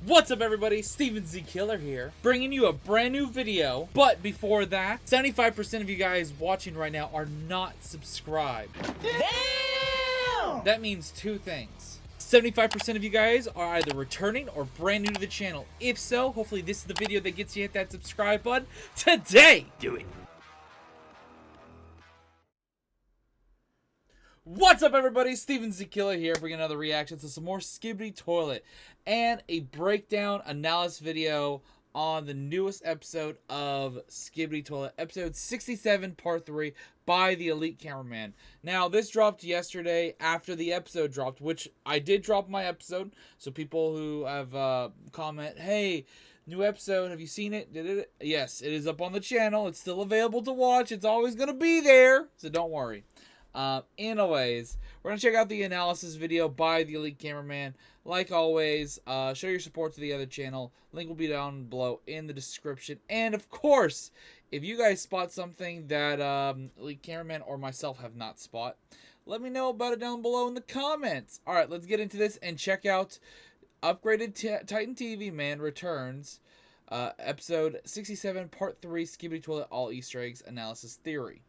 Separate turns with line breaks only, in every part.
What's up everybody, Steven Z Killer here, bringing you a brand new video. But before that, 75% of you guys watching right now are not subscribed. Damn! That means two things. 75% of you guys are either returning or brand new to the channel. If so, hopefully this is the video that gets you hit that subscribe button today. Do it. What's up everybody, Steven Z Killer here, bringing another reaction to some more Skibidi Toilet and a breakdown analysis video on the newest episode of Skibidi Toilet, episode 67 part 3 by the Elite Cameraman. Now this dropped yesterday after the episode dropped, which I did drop my episode, so people who have comment, hey, new episode, have you seen it? Did it? Yes, it is up on the channel, it's still available to watch, it's always gonna be there, so don't worry. Anyways, we're going to check out the analysis video by the Elite Cameraman. Like always, show your support to the other channel. Link will be down below in the description. And of course, if you guys spot something that Elite Cameraman or myself have not spot, let me know about it down below in the comments. Alright, let's get into this and check out Upgraded Titan TV Man Returns, episode 67, part 3, Skibidi Toilet All Easter Eggs Analysis Theory.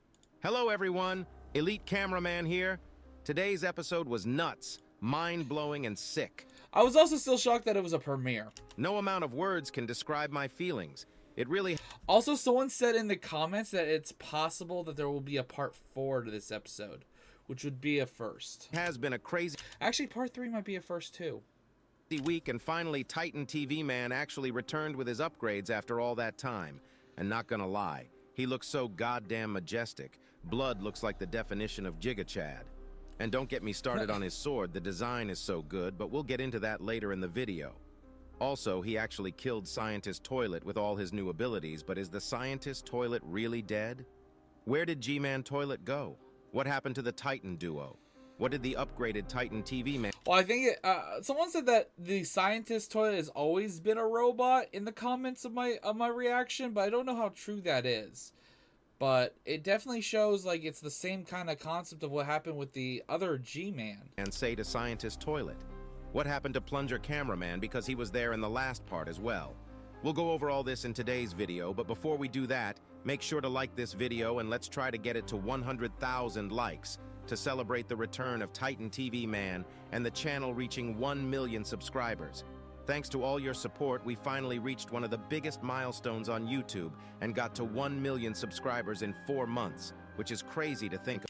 Hello everyone, Elite Cameraman here. Today's episode was nuts, mind-blowing, and sick.
I was also still shocked that it was a premiere.
No amount of words can describe my feelings. It really...
Also, someone said in the comments that it's possible that there will be a part 4 to this episode, which would be a first.
Has been a crazy...
Actually, part 3 might be a first too.
...week, and finally Titan TV Man actually returned with his upgrades after all that time. And not gonna lie, he looks so goddamn majestic. Blood looks like the definition of Giga Chad. And don't get me started on his sword, the design is so good, but we'll get into that later in the video. Also, he actually killed Scientist Toilet with all his new abilities, but is the Scientist Toilet really dead? Where did G-Man Toilet go? What happened to the Titan duo? What did the upgraded Titan TV Man...
Well, I think someone said that the Scientist Toilet has always been a robot in the comments of my reaction, but I don't know how true that is. But it definitely shows like it's the same kind of concept of what happened with the other G-Man.
And say to Scientist Toilet. What happened to Plunger Cameraman, because he was there in the last part as well? We'll go over all this in today's video, but before we do that, make sure to like this video and let's try to get it to 100,000 likes to celebrate the return of Titan TV Man and the channel reaching 1 million subscribers. Thanks to all your support, we finally reached one of the biggest milestones on YouTube and got to 1 million subscribers in 4 months, which is crazy to think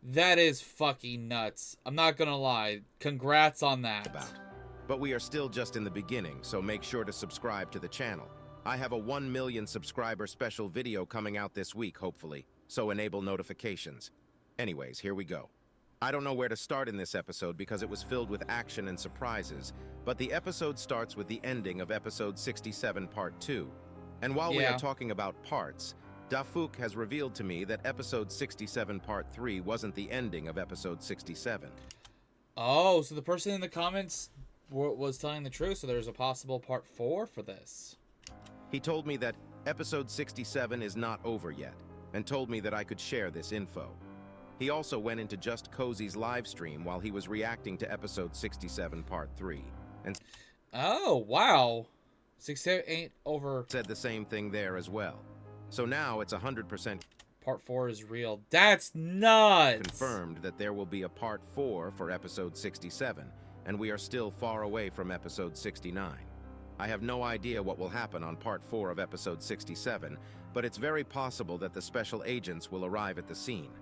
That is fucking nuts. I'm not gonna lie. Congrats on that.
But we are still just in the beginning, so make sure to subscribe to the channel. I have a 1 million subscriber special video coming out this week, hopefully, so enable notifications. Anyways, here we go. I don't know where to start in this episode because it was filled with action and surprises, but the episode starts with the ending of episode 67 part 2. And while we are talking about parts, Dafuk has revealed to me that episode 67 part 3 wasn't the ending of episode 67.
Oh, so the person in the comments was telling the truth, so there's a possible part 4 for this.
He told me that episode 67 is not over yet, and told me that I could share this info. He also went into Just Cozy's live stream while he was reacting to episode 67 part 3. And
oh, wow. 67 ain't over.
Said the same thing there as well. So now it's 100%
part 4 is real. That's nuts.
Confirmed that there will be a part 4 for episode 67, and we are still far away from episode 69. I have no idea what will happen on part 4 of episode 67, but it's very possible that the special agents will arrive at the scene.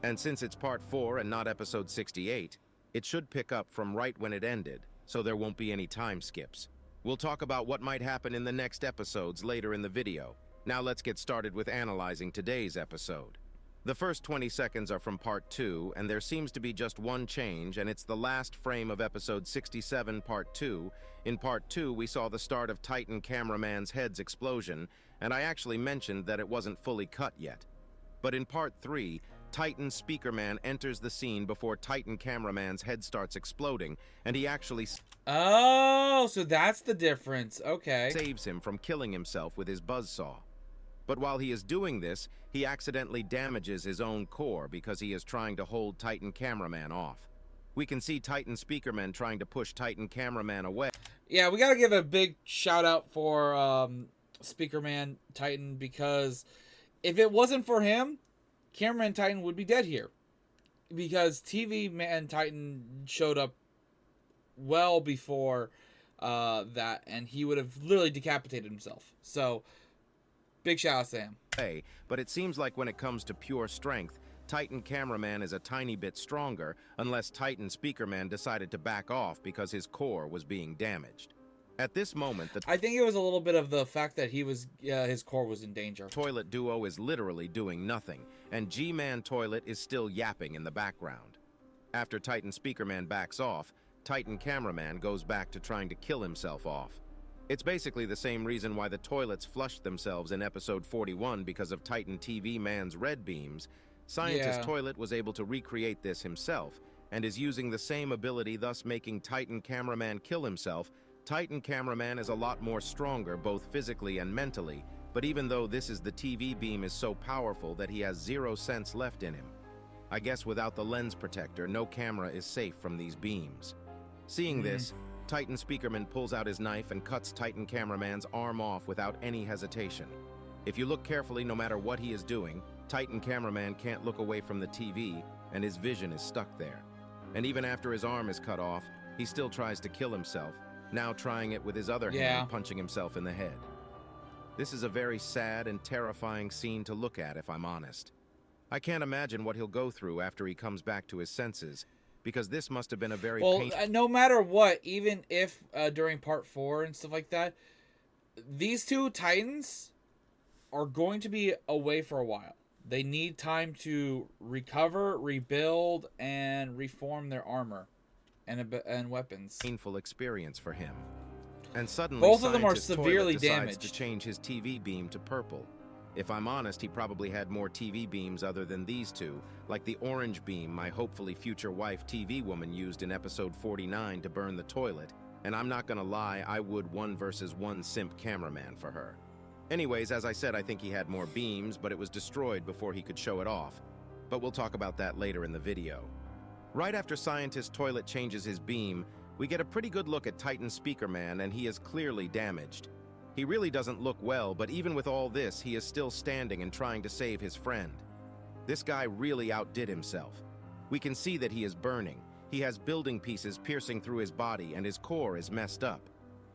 And since it's part 4 and not episode 68, it should pick up from right when it ended, so there won't be any time skips. We'll talk about what might happen in the next episodes later in the video. Now let's get started with analyzing today's episode. The first 20 seconds are from part 2, and there seems to be just one change, and it's the last frame of episode 67 part 2. In part 2, we saw the start of Titan Cameraman's head's explosion, and I actually mentioned that it wasn't fully cut yet. But in part 3, Titan Speakerman enters the scene before Titan Cameraman's head starts exploding, and he actually...
Oh, so that's the difference. Okay.
...saves him from killing himself with his buzzsaw. But while he is doing this, he accidentally damages his own core because he is trying to hold Titan Cameraman off. We can see Titan Speakerman trying to push Titan Cameraman away.
Yeah, we gotta give a big shout out for Speakerman Titan, because if it wasn't for him, Cameraman Titan would be dead here. Because TV Man Titan showed up well before that, and he would have literally decapitated himself. So, big shout out to him.
But it seems like when it comes to pure strength, Titan Cameraman is a tiny bit stronger, unless Titan Speakerman decided to back off because his core was being damaged. At this moment,
I think it was a little bit of the fact that his core was in danger.
Toilet duo is literally doing nothing, and G-Man Toilet is still yapping in the background. After Titan Speakerman backs off, Titan Cameraman goes back to trying to kill himself off. It's basically the same reason why the toilets flushed themselves in episode 41 because of Titan TV Man's red beams. Scientist Toilet was able to recreate this himself, and is using the same ability, thus making Titan Cameraman kill himself. Titan Cameraman is a lot more stronger, both physically and mentally, but even though this is the TV beam is so powerful that he has 0 sense left in him. I guess without the lens protector, no camera is safe from these beams. Seeing this, Titan Speakerman pulls out his knife and cuts Titan Cameraman's arm off without any hesitation. If you look carefully, no matter what he is doing, Titan Cameraman can't look away from the TV, and his vision is stuck there. And even after his arm is cut off, he still tries to kill himself, now trying it with his other hand, punching himself in the head. This is a very sad and terrifying scene to look at, if I'm honest. I can't imagine what he'll go through after he comes back to his senses, because this must have been a very painful...
no matter what, even if during part 4 and stuff like that, these two Titans are going to be away for a while. They need time to recover, rebuild, and reform their armor and weapons.
Painful experience for him. And suddenly,
both of them are severely damaged.
To change his TV beam to purple. If I'm honest, he probably had more TV beams other than these two, like the orange beam my hopefully future wife TV woman used in episode 49 to burn the toilet, and I'm not gonna lie, I would 1 versus 1 simp cameraman for her. Anyways, as I said, I think he had more beams, but it was destroyed before he could show it off. But we'll talk about that later in the video. Right after Scientist Toilet changes his beam, we get a pretty good look at Titan Speakerman, and he is clearly damaged. He really doesn't look well, but even with all this, he is still standing and trying to save his friend. This guy really outdid himself. We can see that he is burning. He has building pieces piercing through his body, and his core is messed up.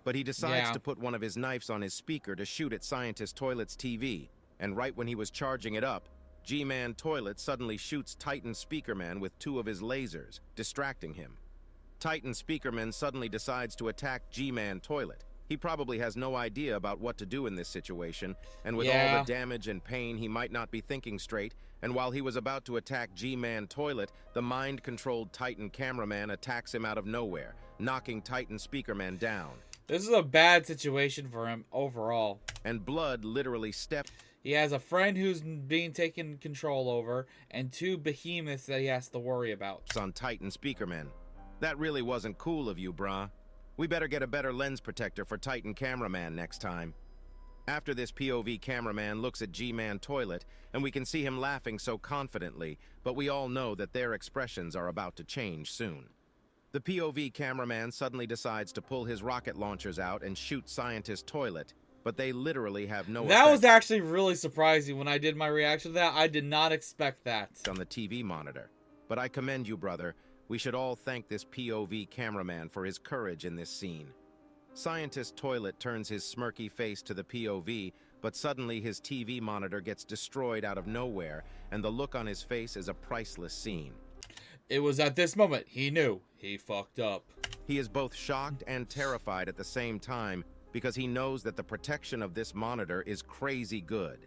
But he decides to put one of his knives on his speaker to shoot at Scientist Toilet's TV, and right when he was charging it up, G-Man Toilet suddenly shoots Titan Speakerman with 2 of his lasers, distracting him. Titan Speakerman suddenly decides to attack G-Man Toilet. He probably has no idea about what to do in this situation, and with all the damage and pain, he might not be thinking straight, and while he was about to attack G-Man Toilet, the mind-controlled Titan Cameraman attacks him out of nowhere, knocking Titan Speakerman down.
This is a bad situation for him overall.
And blood literally steps.
He has a friend who's being taken control over, and 2 behemoths that he has to worry about.
On Titan Speakerman. That really wasn't cool of you, brah. We better get a better lens protector for Titan Cameraman next time. After this, POV cameraman looks at G-Man Toilet, and we can see him laughing so confidently, but we all know that their expressions are about to change soon. The POV cameraman suddenly decides to pull his rocket launchers out and shoot Scientist Toilet, but they literally have no
That was actually really surprising when I did my reaction to that. I did not expect that.
On the TV monitor. But I commend you, brother. We should all thank this POV cameraman for his courage in this scene. Scientist Toilet turns his smirky face to the POV, but suddenly his TV monitor gets destroyed out of nowhere, and the look on his face is a priceless scene.
It was at this moment he knew he fucked up.
He is both shocked and terrified at the same time because he knows that the protection of this monitor is crazy good.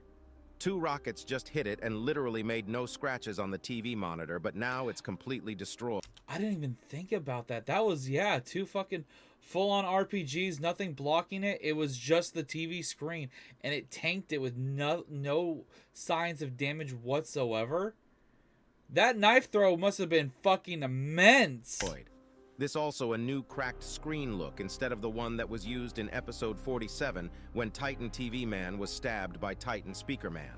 2 rockets just hit it and literally made no scratches on the TV monitor, but now it's completely destroyed.
I didn't even think about that. That was, 2 fucking full-on RPGs, nothing blocking it. It was just the TV screen, and it tanked it with no signs of damage whatsoever. That knife throw must have been fucking immense.
This also a new cracked screen look instead of the one that was used in episode 47 when Titan TV Man was stabbed by Titan Speaker Man.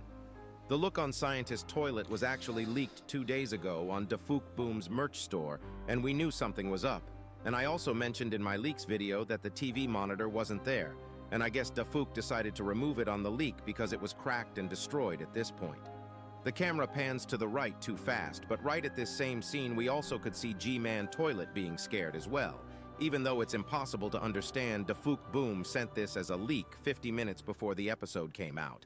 The look on Scientist Toilet was actually leaked 2 days ago on Dafook Boom's merch store, and we knew something was up. And I also mentioned in my leaks video that the TV monitor wasn't there, and I guess Dafook decided to remove it on the leak because it was cracked and destroyed at this point. The camera pans to the right too fast, but right at this same scene we also could see G-Man Toilet being scared as well, even though it's impossible to understand Dafook Boom sent this as a leak 50 minutes before the episode came out.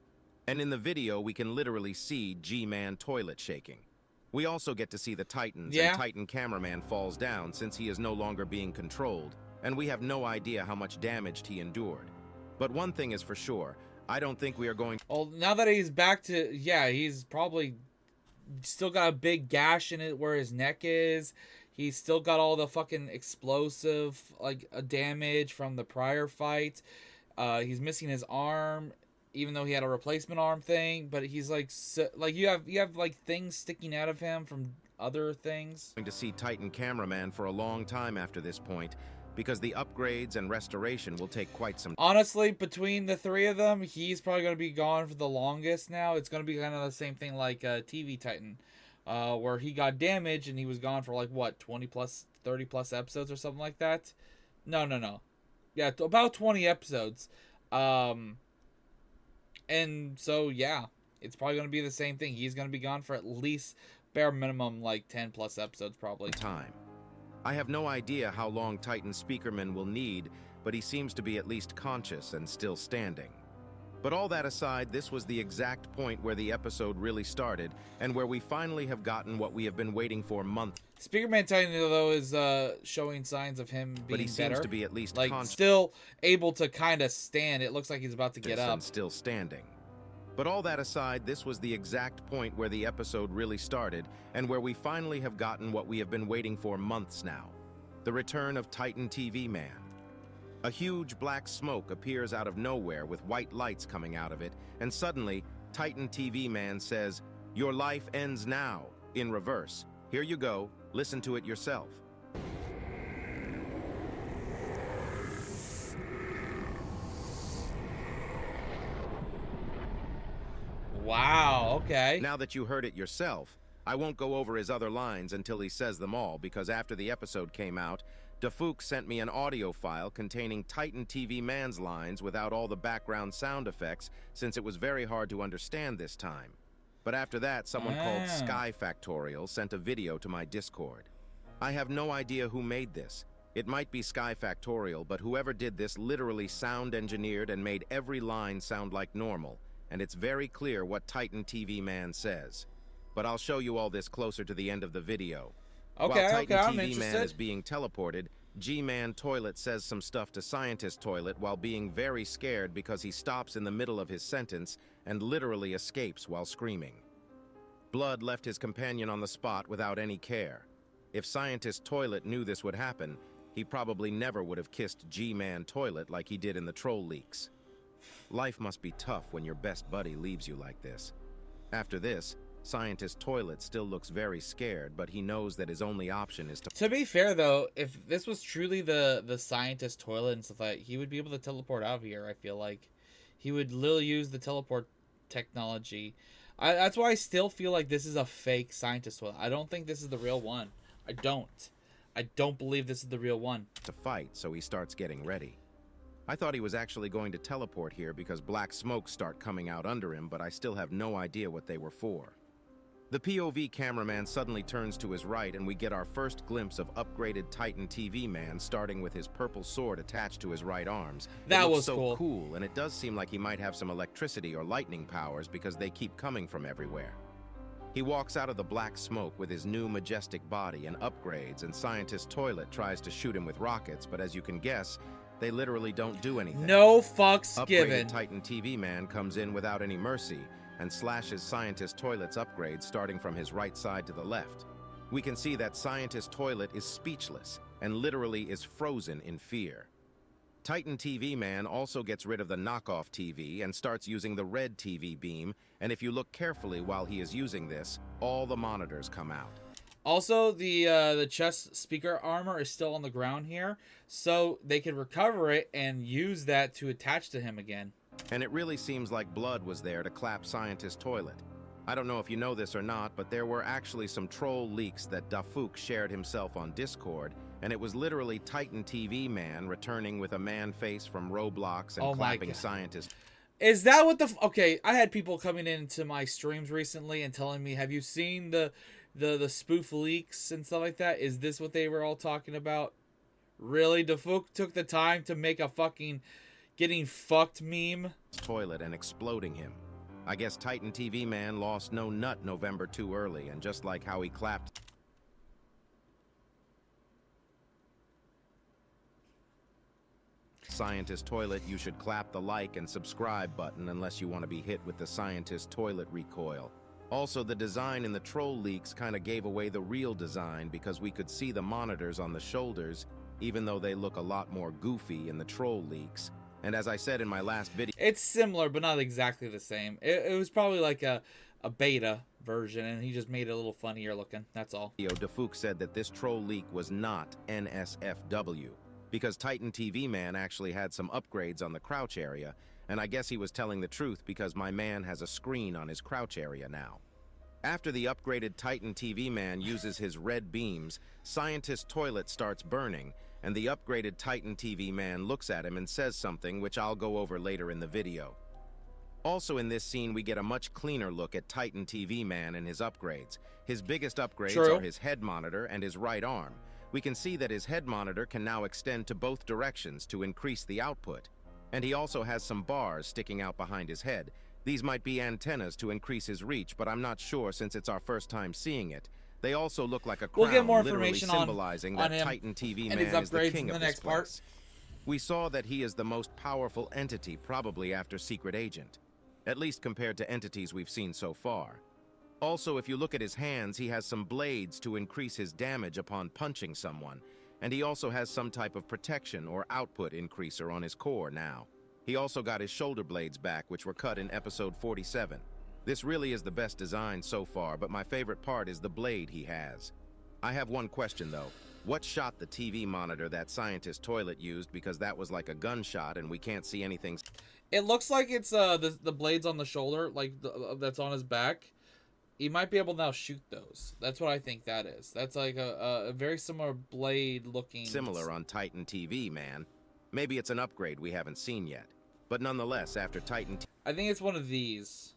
And in the video, we can literally see G-Man Toilet shaking. We also get to see the Titans, and Titan Cameraman falls down since he is no longer being controlled, and we have no idea how much damage he endured. But one thing is for sure, I don't think we are going to...
Well, now that he's back to... Yeah, he's probably still got a big gash in it where his neck is. He's still got all the fucking explosive, like, damage from the prior fight. He's missing his arm, even though he had a replacement arm thing, but he's like, you have like things sticking out of him from other things.
Going to see Titan Cameraman for a long time after this point, because the upgrades and restoration will take quite some time.
Honestly, between the three of them, he's probably going to be gone for the longest now. It's going to be kind of the same thing like TV Titan, where he got damaged and he was gone for like, what, 20 plus, 30 plus episodes or something like that? No. Yeah, about 20 episodes. And so, yeah, it's probably going to be the same thing. He's going to be gone for at least, bare minimum, like 10 plus episodes probably.
I have no idea how long Titan Speakerman will need, but he seems to be at least conscious and still standing. But all that aside, this was the exact point where the episode really started, and where we finally have gotten what we have been waiting for months.
Speakerman Titan, though, is showing signs of him being better.
But he seems to be at least
like,
conscious.
still able to kind of stand. It looks like he's about to get up.
And still standing. But all that aside, this was the exact point where the episode really started, and where we finally have gotten what we have been waiting for months now. The return of Titan TV Man. A huge black smoke appears out of nowhere with white lights coming out of it, and suddenly, Titan TV Man says, "Your life ends now," in reverse. Here you go, listen to it yourself.
Wow, okay.
Now that you heard it yourself, I won't go over his other lines until he says them all, because after the episode came out, Dafook sent me an audio file containing Titan TV Man's lines without all the background sound effects, since it was very hard to understand this time. But after that, someone called Sky Factorial sent a video to my Discord. I have no idea who made this. It might be Sky Factorial, but whoever did this literally sound engineered and made every line sound like normal, and it's very clear what Titan TV Man says. But I'll show you all this closer to the end of the video.
Okay,
While Titan
I'm
TV
interested.
Man is being teleported, G-Man Toilet says some stuff to Scientist Toilet while being very scared because he stops in the middle of his sentence and literally escapes while screaming. Blood left his companion on the spot without any care. If Scientist Toilet knew this would happen, he probably never would have kissed G-Man Toilet like he did in the troll leaks. Life must be tough when your best buddy leaves you like this. After this, Scientist Toilet still looks very scared, but he knows that his only option is to...
To be fair, though, if this was truly the Scientist Toilet and stuff like that, he would be able to teleport out of here, I feel like. He would literally use the teleport technology. That's why I still feel like this is a fake Scientist Toilet. I don't think this is the real one. I don't believe this is the real one.
...to fight, so he starts getting ready. I thought he was actually going to teleport here because black smoke start coming out under him, but I still have no idea what they were for. The POV cameraman suddenly turns to his right, and we get our first glimpse of upgraded Titan TV Man, starting with his purple sword attached to his right arms.
That was
so cool, and it does seem like he might have some electricity or lightning powers because they keep coming from everywhere. He walks out of the black smoke with his new majestic body and upgrades, and Scientist Toilet tries to shoot him with rockets, but as you can guess, they literally don't do anything.
No fucks
Upgraded
given.
Titan TV Man comes in without any mercy and slashes Scientist Toilet's upgrades starting from his right side to the left. We can see that Scientist Toilet is speechless and literally is frozen in fear. Titan TV Man also gets rid of the knockoff TV and starts using the red TV beam, and if you look carefully while he is using this, all the monitors come out.
Also, the chest speaker armor is still on the ground here, so they can recover it and use that to attach to him again.
And it really seems like blood was there to clap Scientist Toilet. I don't know if you know this or not, but there were actually some troll leaks that Dafuk shared himself on Discord, and it was literally Titan TV Man returning with a man face from Roblox and
Oh my
clapping
God.
scientist.
Is that what the... Okay, I had people coming into my streams recently and telling me, have you seen the spoof leaks and stuff like that? Is this what they were all talking about? Really? Dafuk took the time to make a fucking getting fucked meme?
Toilet and exploding him. I guess Titan TV Man lost no nut November too early, and just like how he clapped Scientist Toilet, you should clap the like and subscribe button unless you want to be hit with the Scientist Toilet recoil. Also, the design in the troll leaks kind of gave away the real design because we could see the monitors on the shoulders, even though they look a lot more goofy in the troll leaks. And as I said in my last video,
It's similar, but not exactly the same. It was probably like a beta version, and he just made it a little funnier looking. That's all.
Dafuk said that this troll leak was not NSFW, because Titan TV Man actually had some upgrades on the crouch area, and I guess he was telling the truth because my man has a screen on his crouch area now. After the upgraded Titan TV Man uses his red beams, Scientist Toilet starts burning, and the upgraded Titan TV Man looks at him and says something which I'll go over later in the video. Also in this scene, we get a much cleaner look at Titan TV Man and his upgrades. His biggest upgrades
True.
are his head monitor and his right arm. We can see that his head monitor can now extend to both directions to increase the output. And he also has some bars sticking out behind his head. These might be antennas to increase his reach, but I'm not sure since it's our first time seeing it. They also look like a crown,
We'll get more
literally
information
symbolizing
on
that
him
Titan TV
and
Man
his
is the
upgrades
king
in
of
the
this
next part.
place. We saw that he is the most powerful entity, probably after Secret Agent, at least compared to entities we've seen so far. Also, if you look at his hands, he has some blades to increase his damage upon punching someone, and he also has some type of protection or output increaser on his core now. He also got his shoulder blades back, which were cut in episode 47. This really is the best design so far, but my favorite part is the blade he has. I have one question though. What shot the TV monitor that Scientist Toilet used, because that was like a gunshot and we can't see anything?
It looks like it's the blades on the shoulder, like that's on his back. He might be able to now shoot those. That's what I think that is. That's like a very similar blade looking.
Similar on Titan TV, man. Maybe it's an upgrade we haven't seen yet. But nonetheless, after Titan
I think it's one of these.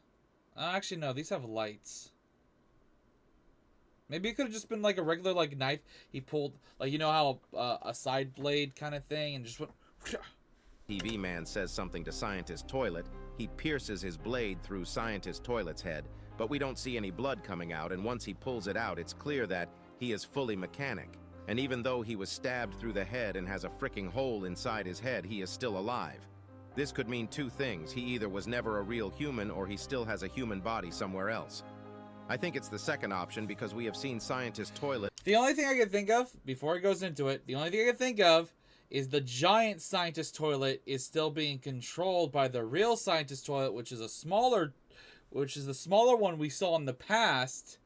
Actually, no. These have lights. Maybe it could have just been like a regular like knife. He pulled, like, you know how a side blade kind of thing, and just went.
TV Man says something to Scientist Toilet. He pierces his blade through Scientist Toilet's head, but we don't see any blood coming out, and once he pulls it out, it's clear that he is fully mechanic. And even though he was stabbed through the head and has a freaking hole inside his head, he is still alive. This could mean two things. He either was never a real human, or he still has a human body somewhere else. I think it's the second option because we have seen Scientist Toilet.
The only thing I can think of, before it goes into it, the only thing I can think of is the giant Scientist Toilet is still being controlled by the real Scientist Toilet, which is the smaller one we saw in the past,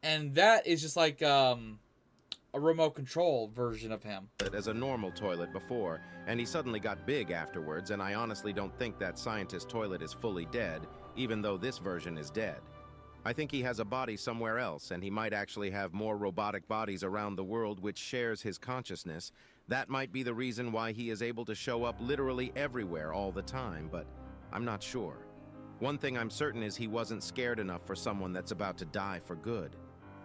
and that is just like a remote control version of him.
As a normal toilet before, and he suddenly got big afterwards, and I honestly don't think that Scientist Toilet is fully dead, even though this version is dead. I think he has a body somewhere else, and he might actually have more robotic bodies around the world which shares his consciousness. That might be the reason why he is able to show up literally everywhere all the time, but I'm not sure. One thing I'm certain is he wasn't scared enough for someone that's about to die for good.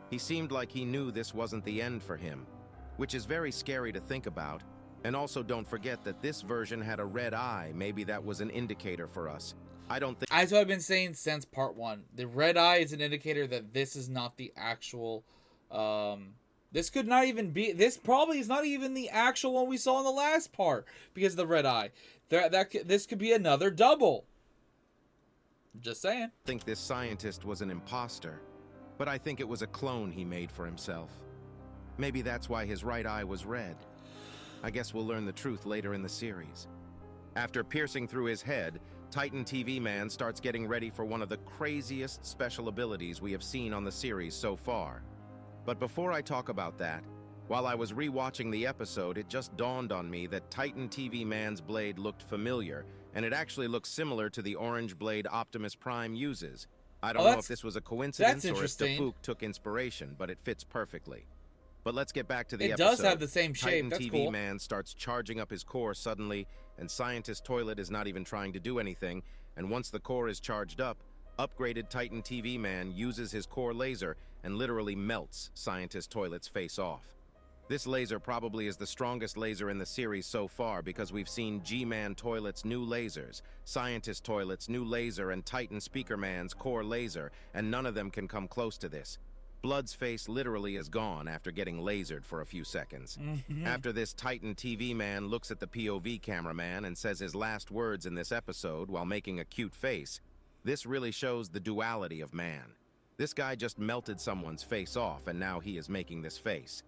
He seemed like he knew this wasn't the end for him, which is very scary to think about. And also don't forget that this version had a red eye. Maybe that was an indicator for us. I don't think...
As I've been saying since part 1, the red eye is an indicator that this is not the actual... this could not even be... This probably is not even the actual one we saw in the last part because of the red eye. This could be another double. Just saying.
I think this scientist was an imposter, but I think it was a clone he made for himself. Maybe that's why his right eye was red. I guess we'll learn the truth later in the series. After piercing through his head, Titan TV Man starts getting ready for one of the craziest special abilities we have seen on the series so far. But before I talk about that, while I was rewatching the episode, it just dawned on me that Titan TV Man's blade looked familiar, and it actually looks similar to the orange blade Optimus Prime uses. I don't know if this was a coincidence or if
interesting.
Dafook took inspiration, but it fits perfectly. But let's get back to the
It
episode.
does have the same shape.
Titan
That's
TV
cool.
Man starts charging up his core suddenly, and Scientist Toilet is not even trying to do anything, and once the core is charged up, upgraded Titan TV Man uses his core laser and literally melts Scientist Toilet's face off. This laser probably is the strongest laser in the series so far because we've seen G-Man Toilet's new lasers, Scientist Toilet's new laser, and Titan Speaker Man's core laser, and none of them can come close to this. Blood's face literally is gone after getting lasered for a few seconds. After this, Titan TV Man looks at the POV cameraman and says his last words in this episode while making a cute face. This really shows the duality of man. This guy just melted someone's face off, and now he is making this face.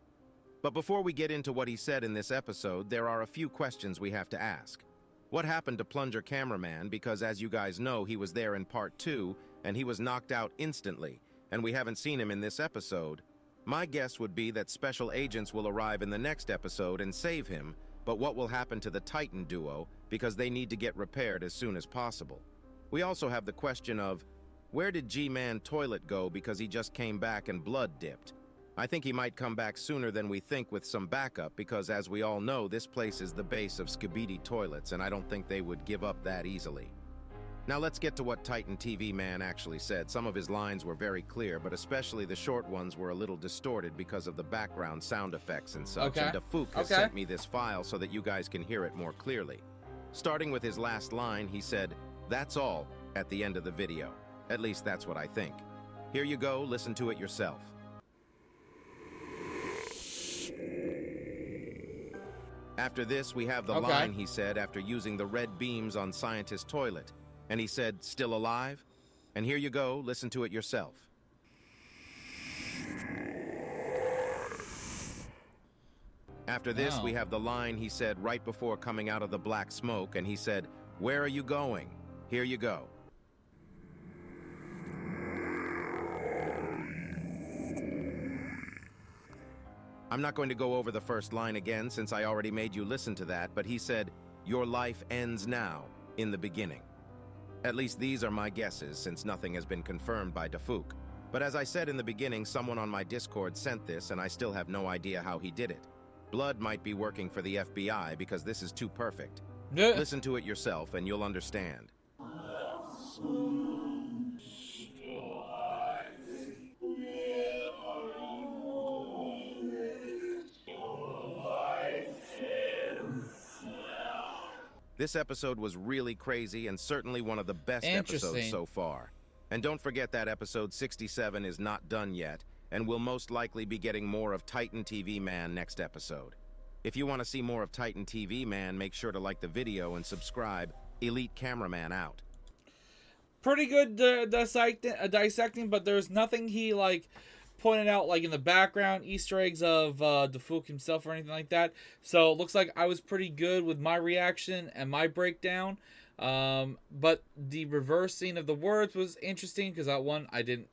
But before we get into what he said in this episode, there are a few questions we have to ask. What happened to Plunger Cameraman? Because as you guys know, he was there in part 2, and he was knocked out instantly, and we haven't seen him in this episode. My guess would be that special agents will arrive in the next episode and save him, but what will happen to the Titan duo, because they need to get repaired as soon as possible. We also have the question of, where did G-Man Toilet go because he just came back and blood dipped? I think he might come back sooner than we think with some backup because, as we all know, this place is the base of SKIBIDI toilets, and I don't think they would give up that easily. Now let's get to what Titan TV Man actually said. Some of his lines were very clear, but especially the short ones were a little distorted because of the background sound effects and such.
Okay.
And Dafook has sent me this file so that you guys can hear it more clearly. Starting with his last line, he said, "That's all," at the end of the video. At least that's what I think. Here you go, listen to it yourself. After this, we have the line he said after using the red beams on Scientist Toilet. And he said, "Still alive?" And here you go, listen to it yourself. After this, we have the line he said right before coming out of the black smoke, and he said, "Where are you going?" Here you go. I'm not going to go over the first line again since I already made you listen to that, but he said, "Your life ends now, in the beginning." At least these are my guesses, since nothing has been confirmed by Dafook. But as I said in the beginning, someone on my Discord sent this, and I still have no idea how he did it. Blood might be working for the FBI because this is too perfect. Listen to it yourself, and you'll understand. This episode was really crazy and certainly one of the best episodes so far. And don't forget that episode 67 is not done yet, and we'll most likely be getting more of Titan TV Man next episode. If you want to see more of Titan TV Man, make sure to like the video and subscribe. Elite Cameraman out.
Pretty good dissecting, but there's nothing he pointed out in the background, Easter eggs of Dafook himself or anything like that. So it looks like I was pretty good with my reaction and my breakdown. But the reversing of the words was interesting because I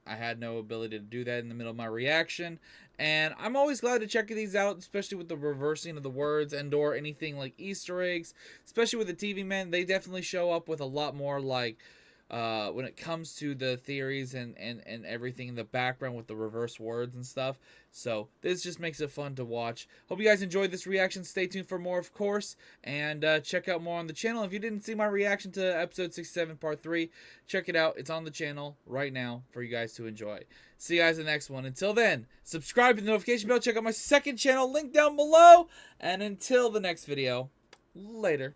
had no ability to do that in the middle of my reaction. And I'm always glad to check these out, especially with the reversing of the words and or anything like Easter eggs, especially with the TV men. They definitely show up with a lot more when it comes to the theories and everything in the background with the reverse words and stuff. So this just makes it fun to watch. Hope you guys enjoyed this reaction. Stay tuned for more, of course, and check out more on the channel. If you didn't see my reaction to episode 67 part 3, check it out. It's on the channel right now for you guys to enjoy. See you guys in the next one. Until then, subscribe to the notification bell. Check out my second channel, link down below. And until the next video, later.